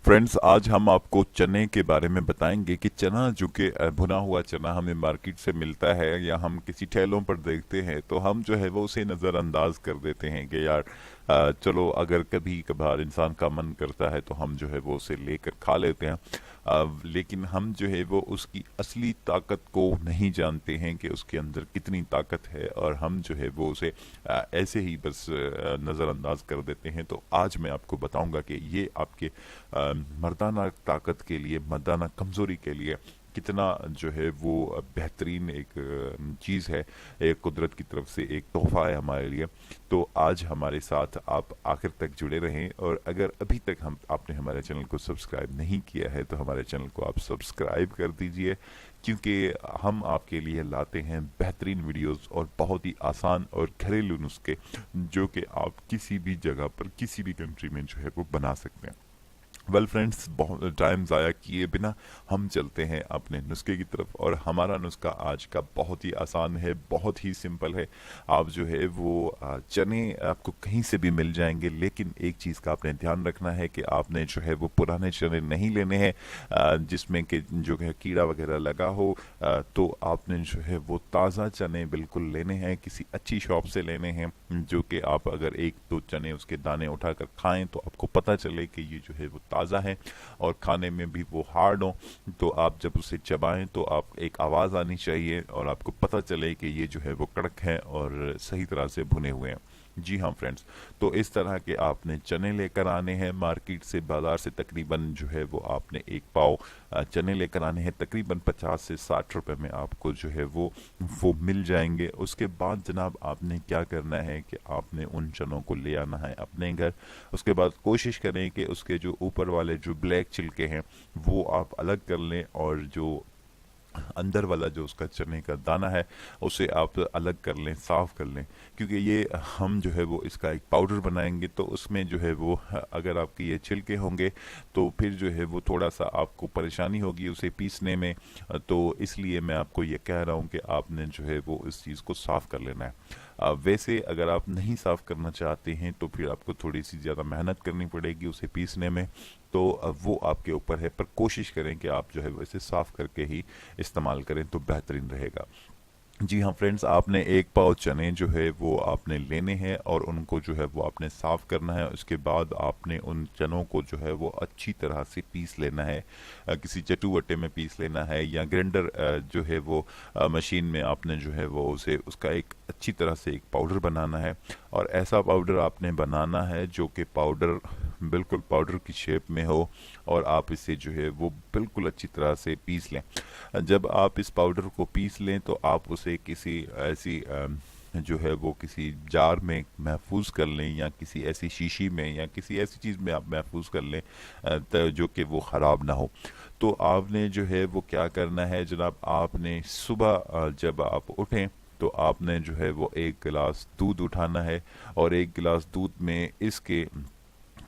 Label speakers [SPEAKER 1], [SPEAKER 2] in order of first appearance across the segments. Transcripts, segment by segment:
[SPEAKER 1] Friends, आज हम आपको चने के बारे में बताएंगे कि चना जो कि भुना हुआ चना हमें मार्केट से मिलता है या हम किसी ठेलों पर देखते हैं तो हम जो है वो उसे नज़रअंदाज कर देते हैं कि यार चलो अगर कभी कभार इंसान का मन करता है तो हम जो है वो उसे लेकर खा लेते हैं। लेकिन हम जो है वो उसकी असली ताकत को नहीं जानते हैं कि उसके अंदर कितनी ताकत है, और हम जो है वो उसे ऐसे ही बस नज़रअंदाज कर देते हैं। तो आज मैं आपको बताऊंगा कि ये आपके मर्दाना ताकत के लिए, मर्दाना कमज़ोरी के लिए कितना जो है वो बेहतरीन एक चीज़ है, एक कुदरत की तरफ से एक तोहफा है हमारे लिए। तो आज हमारे साथ आप आखिर तक जुड़े रहें, और अगर अभी तक हम आपने हमारे चैनल को सब्सक्राइब नहीं किया है तो हमारे चैनल को आप सब्सक्राइब कर दीजिए, क्योंकि हम आपके लिए लाते हैं बेहतरीन वीडियोस और बहुत ही आसान और घरेलू नुस्खे जो कि आप किसी भी जगह पर किसी भी कंट्री में जो है वो बना सकते हैं। वेल फ्रेंड्स, बहुत टाइम ज़ाया किए बिना हम चलते हैं अपने नुस्खे की तरफ, और हमारा नुस्खा आज का बहुत ही आसान है, बहुत ही सिंपल है। आप जो है वो चने आपको कहीं से भी मिल जाएंगे, लेकिन एक चीज़ का आपने ध्यान रखना है कि आपने जो है वो पुराने चने नहीं लेने हैं जिसमें कि जो है कीड़ा वगैरह लगा हो। तो आपने जो है वो ताज़ा चने बिल्कुल लेने हैं, किसी अच्छी शॉप से लेने हैं, जो कि आप अगर एक दो चने उसके दाने उठाकर खाएं तो आपको पता चले कि ये जो है वो ताज़ा है और खाने में भी वो हार्ड हो। तो आप जब उसे चबाएं तो आप एक आवाज़ आनी चाहिए और आपको पता चले कि ये जो है वो कड़क है और सही तरह से भुने हुए हैं। जी हाँ फ्रेंड्स, तो इस तरह के आपने चने लेकर आने हैं मार्केट से, बाज़ार से। तकरीबन जो है वो आपने एक पाव चने लेकर आने हैं, तकरीबन 50 से 60 रुपए में आपको जो है वो मिल जाएंगे। उसके बाद जनाब आपने क्या करना है कि आपने उन चनों को ले आना है अपने घर। उसके बाद कोशिश करें कि उसके जो ऊपर वाले जो ब्लैक छिलके हैं वो आप अलग कर लें, और जो अंदर वाला जो उसका चने का दाना है उसे आप अलग कर लें, साफ़ कर लें, क्योंकि ये हम जो है वो इसका एक पाउडर बनाएंगे। तो उसमें जो है वो अगर आपके ये छिलके होंगे तो फिर जो है वो थोड़ा सा आपको परेशानी होगी उसे पीसने में। तो इसलिए मैं आपको ये कह रहा हूँ कि आपने जो है वो इस चीज़ को साफ़ कर लेना है। वैसे अगर आप नहीं साफ़ करना चाहते हैं तो फिर आपको थोड़ी सी ज़्यादा मेहनत करनी पड़ेगी उसे पीसने में। तो वो आपके ऊपर है, पर कोशिश करें कि आप जो है वो इसे साफ़ करके ही इस्तेमाल करें तो बेहतरीन रहेगा। जी हाँ फ्रेंड्स, आपने एक पाव चने जो है वो आपने लेने हैं और उनको जो है वो आपने साफ़ करना है। उसके बाद आपने उन चनों को जो है वो अच्छी तरह से पीस लेना है, किसी चटुवटे में पीस लेना है, या ग्राइंडर जो है वो मशीन में आपने जो है वो उसे उसका एक अच्छी तरह से एक पाउडर बनाना है। और ऐसा पाउडर आपने बनाना है जो कि पाउडर बिल्कुल पाउडर की शेप में हो, और आप इसे जो है वो बिल्कुल अच्छी तरह से पीस लें। जब आप इस पाउडर को पीस लें तो आप उसे किसी ऐसी जो है वो किसी जार में महफूज कर लें, या किसी ऐसी शीशी में या किसी ऐसी चीज़ में आप महफूज कर लें जो कि वो ख़राब ना हो। तो आपने जो है वो क्या करना है जनाब, आपने सुबह जब आप उठें तो आपने जो है वो एक गिलास दूध उठाना है, और एक गिलास दूध में इसके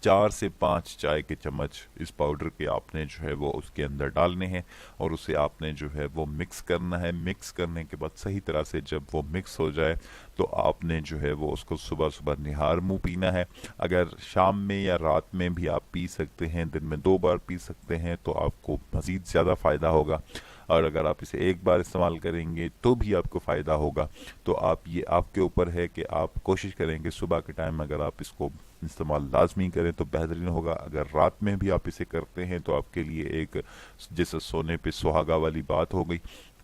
[SPEAKER 1] 4 से 5 चाय के चम्मच इस पाउडर के आपने जो है वो उसके अंदर डालने हैं, और उसे आपने जो है वो मिक्स करना है। मिक्स करने के बाद सही तरह से जब वो मिक्स हो जाए तो आपने जो है वो उसको सुबह सुबह निहार मुंह पीना है। अगर शाम में या रात में भी आप पी सकते हैं, दिन में 2 बार पी सकते हैं, तो आपको मज़ीद ज़्यादा फ़ायदा होगा। और अगर आप इसे एक बार इस्तेमाल करेंगे तो भी आपको फ़ायदा होगा। तो आप ये आपके ऊपर है कि आप कोशिश करेंगे सुबह के टाइम अगर आप इसको इस्तेमाल लाजमी करें तो बेहतरीन होगा। अगर रात में भी आप इसे करते हैं तो आपके लिए एक जैसे सोने पे सुहागा वाली बात हो गई।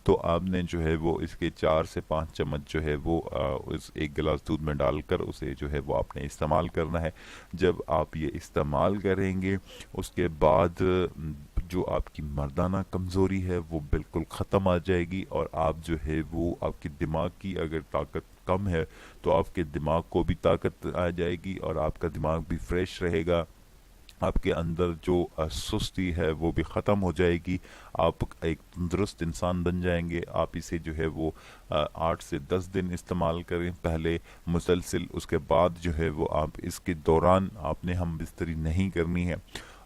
[SPEAKER 1] तो आपने जो है वो इसके 4 से 5 चम्मच जो है वो उस एक गिलास दूध में डालकर उसे जो है वो आपने इस्तेमाल करना है। जब आप ये इस्तेमाल करेंगे उसके बाद जो आपकी मर्दाना कमज़ोरी है वो बिल्कुल ख़त्म आ जाएगी, और आप जो है वो आपके दिमाग की अगर ताकत कम है तो आपके दिमाग को भी ताकत आ जाएगी और आपका दिमाग भी फ्रेश रहेगा। आपके अंदर जो सुस्ती है वो भी ख़त्म हो जाएगी। आप एक तंदुरुस्त इंसान बन जाएंगे। आप इसे जो है वो 8 से 10 दिन इस्तेमाल करें पहले मुसलसिल। उसके बाद जो है वो आप इसके दौरान आपने हम बिस्तरी नहीं करनी है।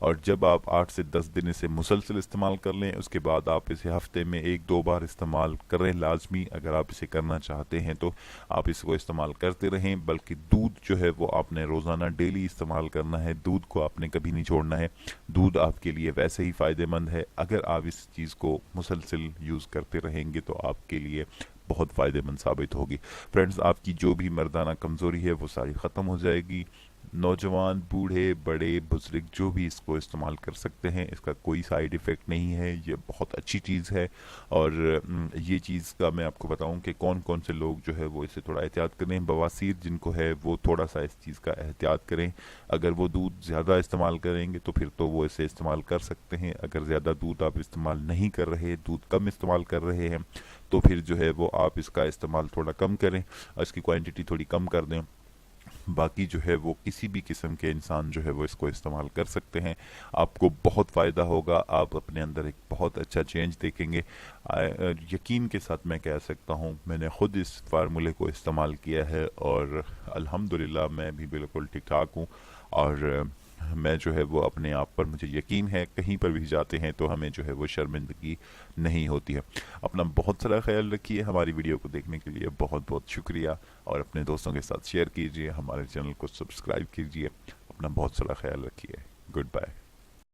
[SPEAKER 1] और जब आप 8 से 10 दिन इसे मुसलसल इस्तेमाल कर लें, उसके बाद आप इसे हफ्ते में 1-2 बार इस्तेमाल करें लाजमी। अगर आप इसे करना चाहते हैं तो आप इसको इस्तेमाल करते रहें। बल्कि दूध जो है वो आपने रोज़ाना डेली इस्तेमाल करना है, दूध को आपने कभी नहीं छोड़ना है। दूध आपके लिए वैसे ही फ़ायदेमंद है, अगर आप इस चीज़ को मुसलसल यूज़ करते रहेंगे तो आपके लिए बहुत फ़ायदेमंद साबित होगी। फ्रेंड्स, आपकी जो भी मर्दाना कमज़ोरी है वो सारी ख़त्म हो जाएगी। नौजवान, बूढ़े, बड़े, बुजुर्ग जो भी इसको इस्तेमाल कर सकते हैं। इसका कोई साइड इफ़ेक्ट नहीं है, ये बहुत अच्छी चीज़ है। और ये चीज़ का मैं आपको बताऊं कि कौन कौन से लोग जो है वो इसे थोड़ा एहतियात करें। बवासीर जिनको है वो थोड़ा सा इस चीज़ का एहतियात करें। अगर वो दूध ज़्यादा इस्तेमाल करेंगे तो फिर तो वो इसे इस्तेमाल कर सकते हैं। अगर ज़्यादा दूध आप इस्तेमाल नहीं कर रहे, दूध कम इस्तेमाल कर रहे हैं, तो फिर जो है वो आप इसका इस्तेमाल थोड़ा कम करें और इसकी क्वांटिटी थोड़ी कम कर दें। बाकी जो है वो किसी भी किस्म के इंसान जो है वो इसको इस्तेमाल कर सकते हैं। आपको बहुत फ़ायदा होगा, आप अपने अंदर एक बहुत अच्छा चेंज देखेंगे। यकीन के साथ मैं कह सकता हूँ, मैंने ख़ुद इस फार्मूले को इस्तेमाल किया है और अल्हम्दुलिल्लाह मैं भी बिल्कुल ठीक ठाक हूँ। और मैं जो है वो अपने आप पर मुझे यकीन है, कहीं पर भी जाते हैं तो हमें जो है वो शर्मिंदगी नहीं होती है। अपना बहुत सारा ख्याल रखिए। हमारी वीडियो को देखने के लिए बहुत बहुत शुक्रिया और अपने दोस्तों के साथ शेयर कीजिए, हमारे चैनल को सब्सक्राइब कीजिए। अपना बहुत सारा ख्याल रखिए। Good bye.